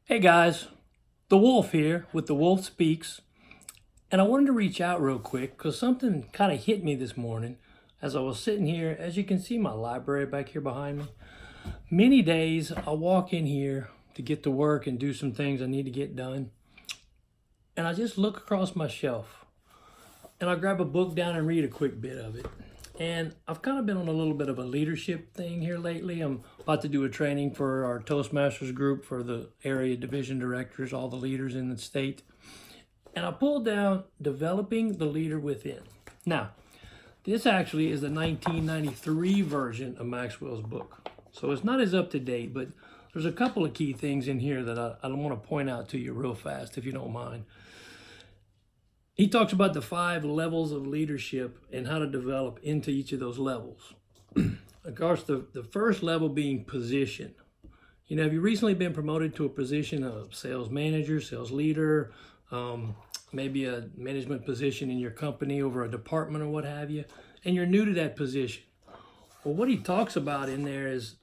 Hey guys, the Wolf here with The Wolf Speaks. And I wanted to reach out real quick because something kind of hit me this morning as I was sitting here. As you can see, my library back here behind me. Many days I walk in here to get to work and do some things I need to get done. And I just look across my shelf and I grab a book down and read a quick bit of it. And I've kind of been on a little bit of a leadership thing here lately. I'm about to do a training for our Toastmasters group for the area division directors, all the leaders in the state. And I pulled down Developing the Leader Within. Now, this actually is the 1993 version of Maxwell's book. So it's not as up to date, but there's a couple of key things in here that I want to point out to you real fast, if you don't mind. He talks about the 5 levels of leadership and how to develop into each of those levels. Of course, the first level being position. You know, have you recently been promoted to a position of sales manager, sales leader, maybe a management position in your company over a department or what have you, and you're new to that position? Well, what he talks about in there is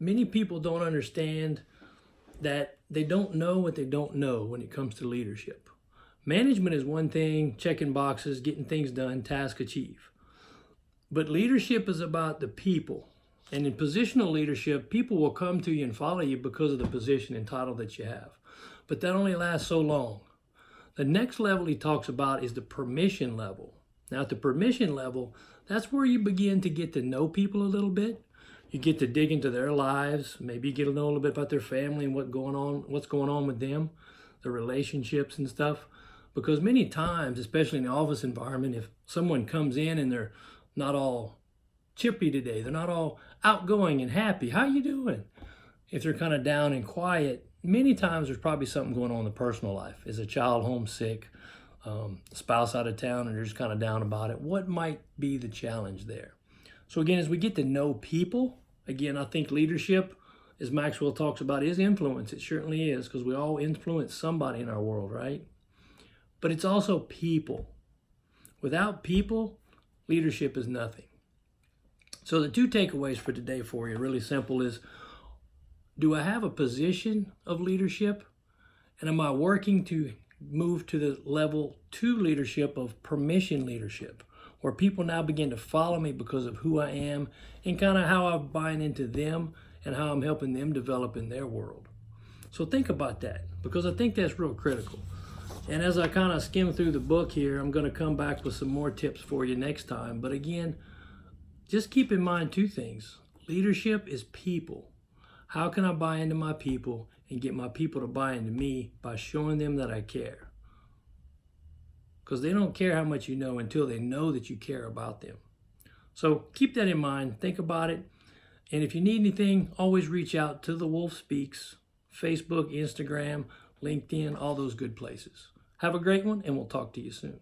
many people don't understand that they don't know what they don't know when it comes to leadership. Management is one thing, checking boxes, getting things done, task achieved. But leadership is about the people. And in positional leadership, people will come to you and follow you because of the position and title that you have. But that only lasts so long. The next level he talks about is the permission level. Now, at the permission level, that's where you begin to get to know people a little bit. You get to dig into their lives, maybe get to know a little bit about their family and what's going on with them, their relationships and stuff. Because many times, especially in the office environment, if someone comes in and they're not all chippy today, they're not all outgoing and happy, how you doing? If they're kind of down and quiet, many times there's probably something going on in the personal life. Is a child homesick, spouse out of town, and they're just kind of down about it? What might be the challenge there? So again, as we get to know people, again, I think leadership, as Maxwell talks about, is influence. It certainly is, because we all influence somebody in our world, right? But it's also people. Without people, leadership is nothing. So the 2 takeaways for today for you, really simple, is do I have a position of leadership? And am I working to move to the level 2 leadership of permission leadership, where people now begin to follow me because of who I am and kind of how I'm buying into them and how I'm helping them develop in their world. So think about that, because I think that's real critical. And as I kind of skim through the book here, I'm going to come back with some more tips for you next time. But again, just keep in mind 2 things. Leadership is people. How can I buy into my people and get my people to buy into me? By showing them that I care. Because they don't care how much you know until they know that you care about them. So keep that in mind. Think about it. And if you need anything, always reach out to The Wolf Speaks, Facebook, Instagram, LinkedIn, all those good places. Have a great one, and we'll talk to you soon.